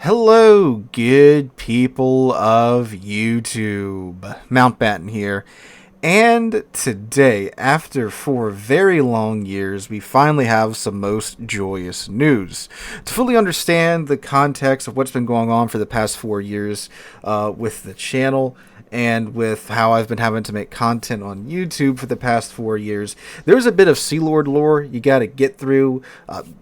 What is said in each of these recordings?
Hello, good people of YouTube. Mountbatten here. And today, after 4 very long years, we finally have some most joyous news. To fully understand the context of what's been going on for the past 4 years with the channel, and with how I've been having to make content on YouTube for the past 4 years, there's a bit of Sealord lore you got to get through.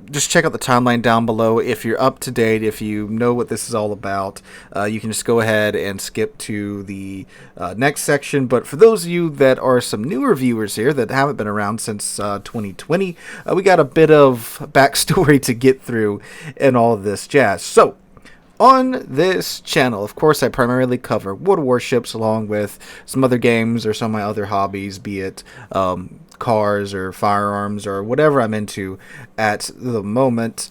Just check out the timeline down below. If you're up to date, if you know what this is all about, you can just go ahead and skip to the next section. But for those of you that are some newer viewers here that haven't been around since 2020, we got a bit of backstory to get through and all of this jazz. So, on this channel, of course, I primarily cover Warships along with some other games or some of my other hobbies, be it cars or firearms or whatever I'm into at the moment.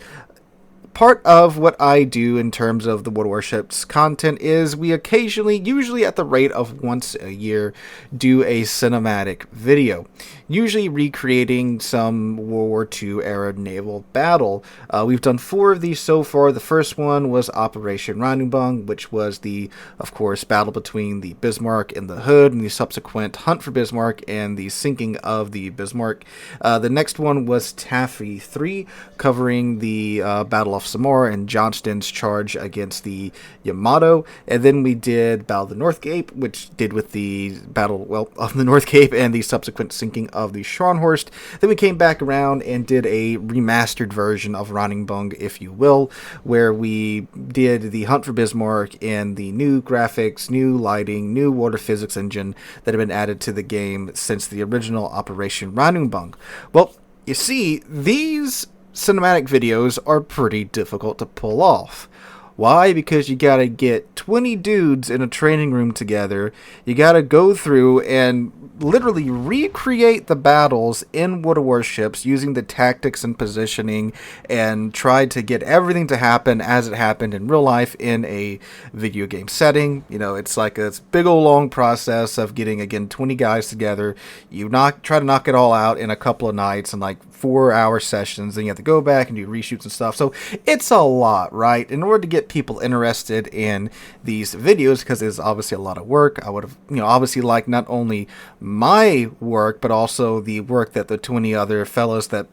Part of what I do in terms of the Warships content is we occasionally, usually at the rate of once a year, do a cinematic video, usually recreating some World War II era naval battle. We've done 4 of these so far. The first one was Operation Ranubung, which was the, of course, battle between the Bismarck and the Hood, and the subsequent hunt for Bismarck and the sinking of the Bismarck. The next one was Taffy 3, covering the Battle of Samar and Johnston's charge against the Yamato. And then we did Battle of the North Cape, which did with the Battle, of the North Cape and the subsequent sinking of the Scharnhorst. Then we came back around and did a remastered version of Ranubung, if you will, where we did the Hunt for Bismarck and the new graphics, new lighting, new water physics engine that have been added to the game since the original Operation Ranubung. Well, you see, these cinematic videos are pretty difficult to pull off. Why? Because you gotta get 20 dudes in a training room together. You gotta go through and literally recreate the battles in Warships using the tactics and positioning and try to get everything to happen as it happened in real life in a video game setting. You know, it's like a big old long process of getting, again, 20 guys together. You try to knock it all out in a couple of nights and like 4-hour sessions. Then you have to go back and do reshoots and stuff. So it's a lot, right? In order to get people interested in these videos, because it's obviously a lot of work, I would have, obviously liked not only my work, but also the work that the 20 other fellows that,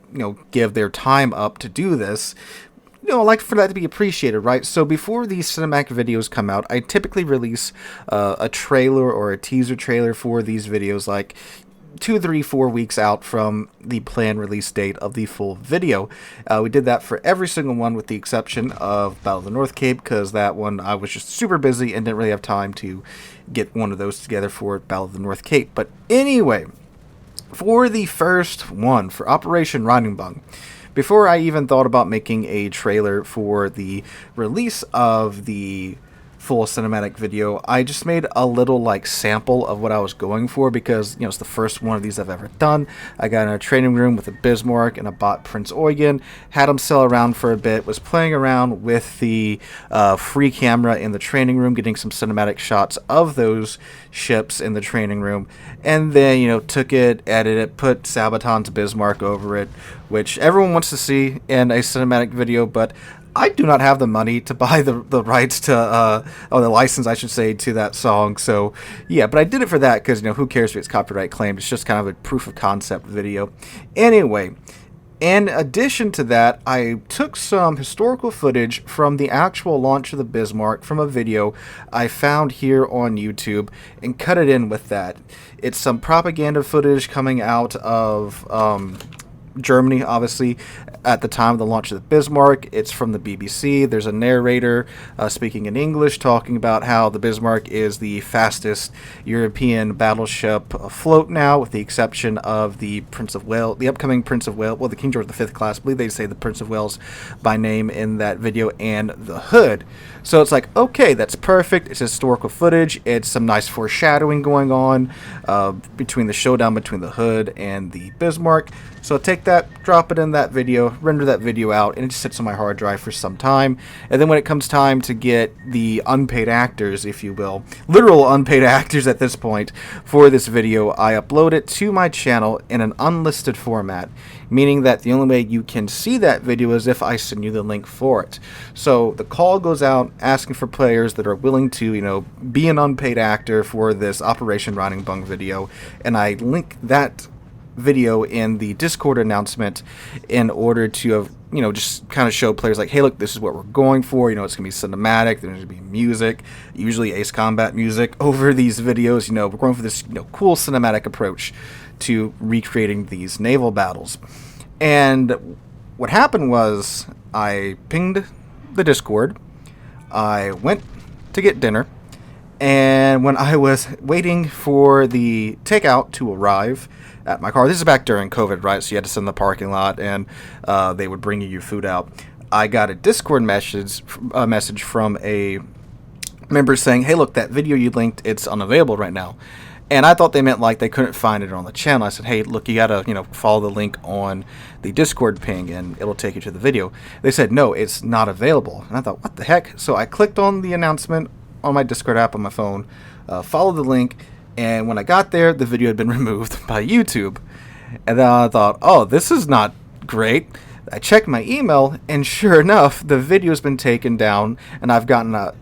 give their time up to do this. I like for that to be appreciated, right? So before these cinematic videos come out, I typically release a trailer or a teaser trailer for these videos, like 2, 3, 4 weeks out from the planned release date of the full video. We did that for every single one with the exception of Battle of the North Cape, because that one I was just super busy and didn't really have time to get one of those together for Battle of the North Cape. But anyway, for the first one, for Operation Ranubung, before I even thought about making a trailer for the release of the full cinematic video, I just made a little sample of what I was going for, because it's the first one of these I've ever done. I got in a training room with a Bismarck and a bot Prince Eugen, had them sail around for a bit, was playing around with the free camera in the training room, getting some cinematic shots of those ships in the training room, and then took it, edited it, put Sabaton's Bismarck over it, which everyone wants to see in a cinematic video, but I do not have the money to buy the rights to, or the license, I should say, to that song. So, yeah, but I did it for that because, who cares if it's copyright claimed? It's just kind of a proof of concept video. Anyway, in addition to that, I took some historical footage from the actual launch of the Bismarck from a video I found here on YouTube and cut it in with that. It's some propaganda footage coming out of Germany, obviously, at the time of the launch of the Bismarck. It's from the BBC. There's a narrator speaking in English talking about how the Bismarck is the fastest European battleship afloat now, with the exception of the Prince of Wales, the upcoming Prince of Wales, well, the King George V class. I believe they say the Prince of Wales by name in that video, and the Hood. So it's like, okay, that's perfect. It's historical footage. It's some nice foreshadowing going on between the showdown between the Hood and the Bismarck. So take that, drop it in that video, render that video out, and it just sits on my hard drive for some time. And then when it comes time to get the unpaid actors, if you will, literal unpaid actors at this point, for this video, I upload it to my channel in an unlisted format, meaning that the only way you can see that video is if I send you the link for it. So the call goes out asking for players that are willing to, be an unpaid actor for this Operation Riding Bung video, and I link that video in the Discord announcement in order to have, just kind of show players like, hey, look, this is what we're going for. It's going to be cinematic. There's going to be music, usually Ace Combat music over these videos. We're going for this, cool cinematic approach to recreating these naval battles. And what happened was I pinged the Discord. I went to get dinner. And when I was waiting for the takeout to arrive at my car, this is back during COVID, right? So you had to sit in the parking lot, and they would bring you your food out. I got a Discord message from a member saying, hey, look, that video you linked, it's unavailable right now. And I thought they meant like they couldn't find it on the channel. I said, hey, look, you gotta, follow the link on the Discord ping and it'll take you to the video. They said, no, it's not available. And I thought, what the heck? So I clicked on the announcement on my Discord app on my phone, followed the link, and when I got there, the video had been removed by YouTube. And then I thought, oh, this is not great. I checked my email, and sure enough, the video has been taken down, and I've gotten a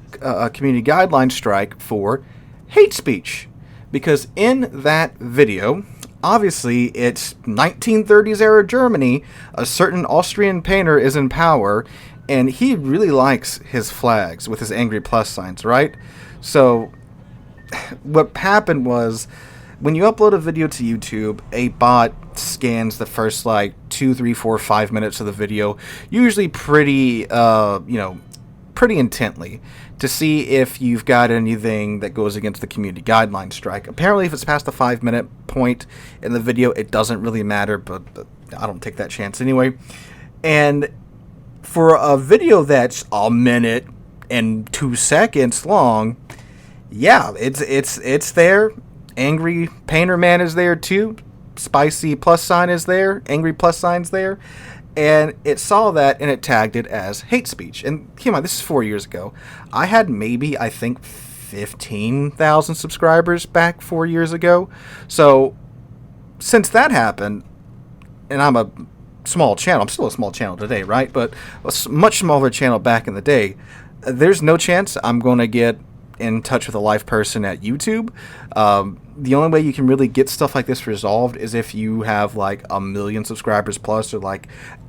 community guideline strike for hate speech. Because in that video, obviously it's 1930s era Germany, a certain Austrian painter is in power, and he really likes his flags with his angry plus signs, right? So what happened was, when you upload a video to YouTube, a bot scans the first 2, 3, 4, 5 minutes of the video, usually pretty intently, to see if you've got anything that goes against the community guideline strike. Apparently, if it's past the 5-minute point in the video, it doesn't really matter, but I don't take that chance anyway. And for a video that's a minute and 2 seconds long, yeah, it's there. Angry Painter Man is there too. Spicy plus sign is there. Angry plus sign's there. And it saw that and it tagged it as hate speech. And keep in mind, this is 4 years ago. I had maybe, I think, 15,000 subscribers back 4 years ago. So since that happened, and I'm a small channel, I'm still a small channel today, right? But a much smaller channel back in the day, there's no chance I'm going to get in touch with a live person at YouTube. The only way you can really get stuff like this resolved is if you have 1 million subscribers plus, or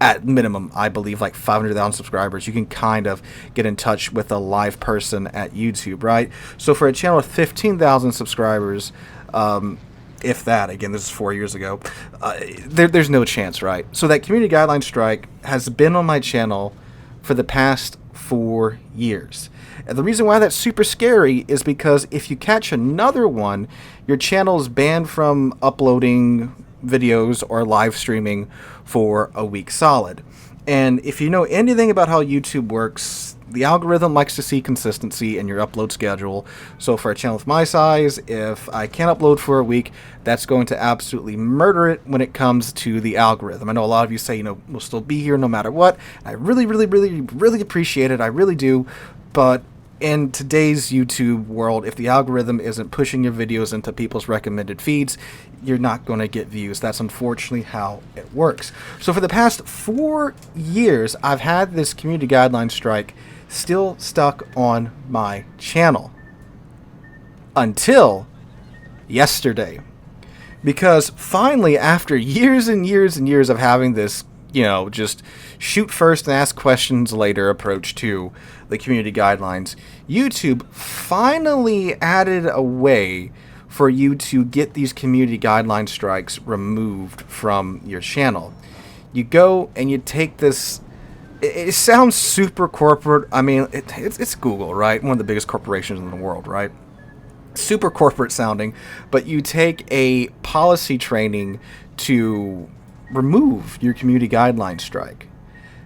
at minimum, I believe 500,000 subscribers. You can kind of get in touch with a live person at YouTube, right? So for a channel with 15,000 subscribers, if that, again, this is 4 years ago, there's no chance, right? So that community guideline strike has been on my channel for the past 4 years. And the reason why that's super scary is because if you catch another one, your channel is banned from uploading videos or live streaming for a week solid. And if you know anything about how YouTube works, the algorithm likes to see consistency in your upload schedule. So for a channel of my size, if I can't upload for a week, that's going to absolutely murder it when it comes to the algorithm. I know a lot of you say, we'll still be here no matter what. I really, really, really, really appreciate it. I really do. But in today's YouTube world, if the algorithm isn't pushing your videos into people's recommended feeds, you're not going to get views. That's unfortunately how it works. So for the past 4 years, I've had this community guideline strike still stuck on my channel. Until yesterday. Because finally, after years and years and years of having this, just shoot first and ask questions later approach to the community guidelines, YouTube finally added a way for you to get these community guideline strikes removed from your channel. You go and you take this. It sounds super corporate. I mean, it's Google, right? One of the biggest corporations in the world, right? Super corporate sounding, but you take a policy training to remove your community guideline strike.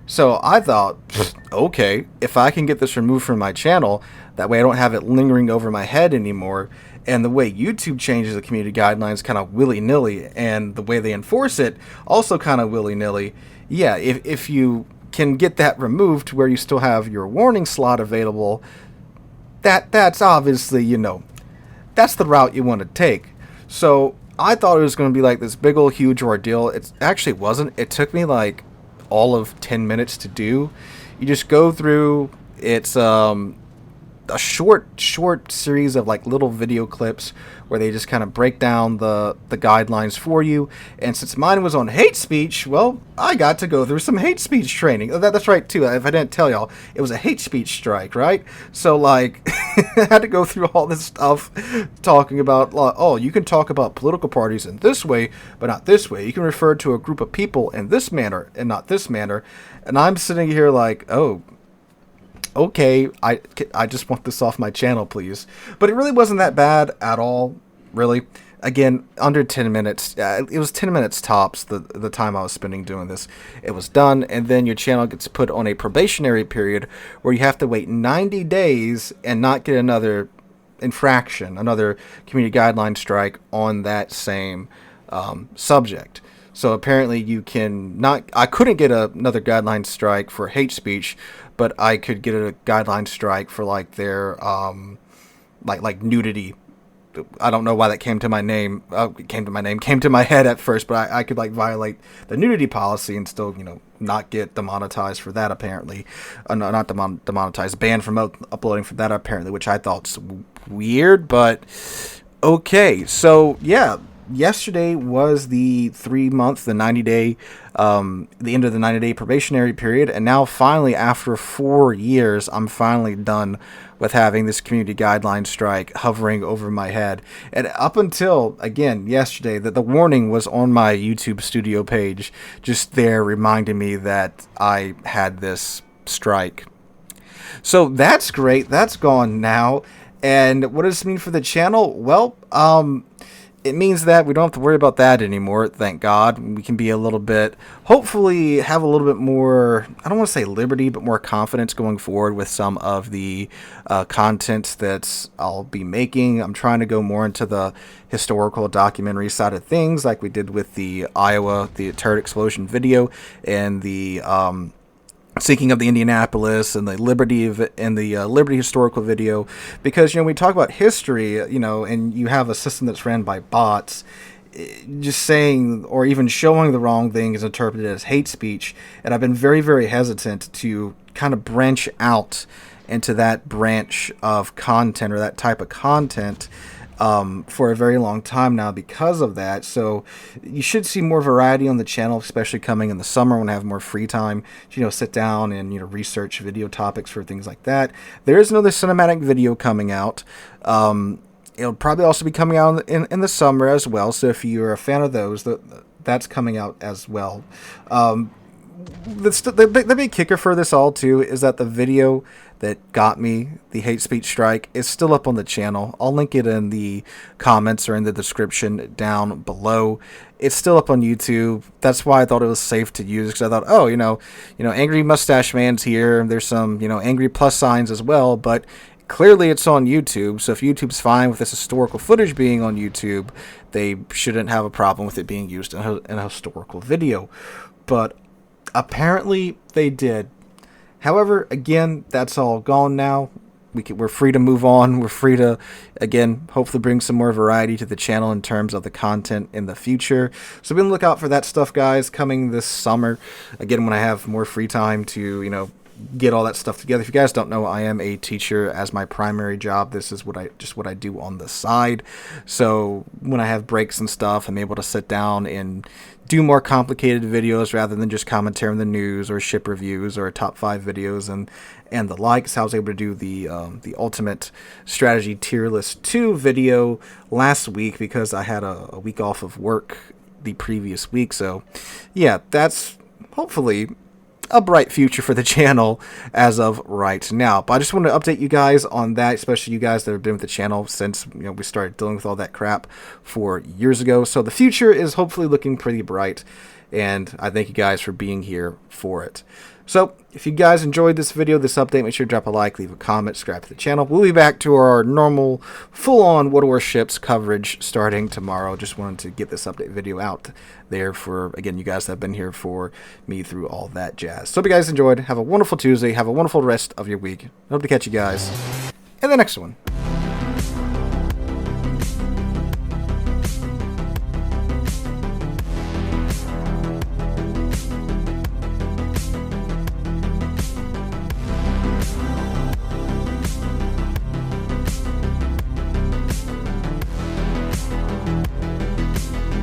So I thought, okay, if I can get this removed from my channel, that way I don't have it lingering over my head anymore. And the way YouTube changes the community guidelines kind of willy-nilly, and the way they enforce it also kind of willy-nilly. Yeah, if you can get that removed to where you still have your warning slot available, that's obviously, that's the route you want to take. So I thought it was going to be like this big old huge ordeal. It actually wasn't. It took me like all of 10 minutes to do. You just go through. It's a short series of like little video clips where they just kind of break down the guidelines for you. And since mine was on hate speech, well, I got to go through some hate speech training. That's right too. If I didn't tell y'all, it was a hate speech strike, right? So like I had to go through all this stuff talking about, oh, you can talk about political parties in this way but not this way. You can refer to a group of people in this manner and not this manner. And I'm sitting here like, oh, okay, I just want this off my channel, please. But it really wasn't that bad at all, really. Again, under 10 minutes. It was 10 minutes tops, the time I was spending doing this. It was done, and then your channel gets put on a probationary period where you have to wait 90 days and not get another infraction, another community guideline strike on that same subject. So apparently you can not. I couldn't get another guideline strike for hate speech, but I could get a guideline strike for like their like nudity. I don't know why that came to my name. Came to my head at first, but I could like violate the nudity policy and still not get demonetized for that apparently. Not demonetized, banned from uploading for that apparently, which I thought's weird, but okay. So yeah. Yesterday was the 3-month, the 90-day, the end of the 90-day probationary period, and now finally, after 4 years, I'm finally done with having this community guideline strike hovering over my head. And up until, again, yesterday, that the warning was on my YouTube studio page, just there reminding me that I had this strike. So that's great. That's gone now. And what does this mean for the channel? Well, it means that we don't have to worry about that anymore, thank God. We can be a little bit, hopefully have a little bit more, I don't want to say liberty, but more confidence going forward with some of the content that I'll be making. I'm trying to go more into the historical documentary side of things, like we did with the turret explosion video, and the Sinking of the Indianapolis, and the Liberty historical video, because we talk about history, and you have a system that's ran by bots. Just saying or even showing the wrong thing is interpreted as hate speech, and I've been very, very hesitant to kind of branch out into that branch of content or that type of content for a very long time now because of that. So you should see more variety on the channel, especially coming in the summer when I have more free time to sit down and research video topics for things like that. There is another cinematic video coming out. It'll probably also be coming out in the summer as well, so if you're a fan of those, that's coming out as well. The big kicker for this all too is that the video that got me the hate speech strike is still up on the channel. I'll link it in the comments or in the description down below. It's still up on YouTube. That's why I thought it was safe to use, because I thought, oh, angry mustache man's here. There's some angry plus signs as well, but clearly it's on YouTube. So if YouTube's fine with this historical footage being on YouTube, they shouldn't have a problem with it being used in a historical video. But apparently they did. However, again, that's all gone now. We're free to move on. We're free to, again, hopefully bring some more variety to the channel in terms of the content in the future. So be on the lookout for that stuff, guys, coming this summer. Again, when I have more free time to, get all that stuff together. If you guys don't know, I am a teacher as my primary job. This is what I do on the side. So when I have breaks and stuff, I'm able to sit down and do more complicated videos rather than just commentary on the news or ship reviews or top 5 videos and the like. So I was able to do the Ultimate Strategy Tier List 2 video last week because I had a week off of work the previous week. So yeah, that's hopefully a bright future for the channel as of right now. But I just wanted to update you guys on that, especially you guys that have been with the channel since we started dealing with all that crap 4 years ago. So the future is hopefully looking pretty bright, and I thank you guys for being here for it. So, if you guys enjoyed this video, this update, make sure to drop a like, leave a comment, subscribe to the channel. We'll be back to our normal, full-on Warships coverage starting tomorrow. Just wanted to get this update video out there for, again, you guys that have been here for me through all that jazz. So, hope you guys enjoyed. Have a wonderful Tuesday. Have a wonderful rest of your week. Hope to catch you guys in the next one.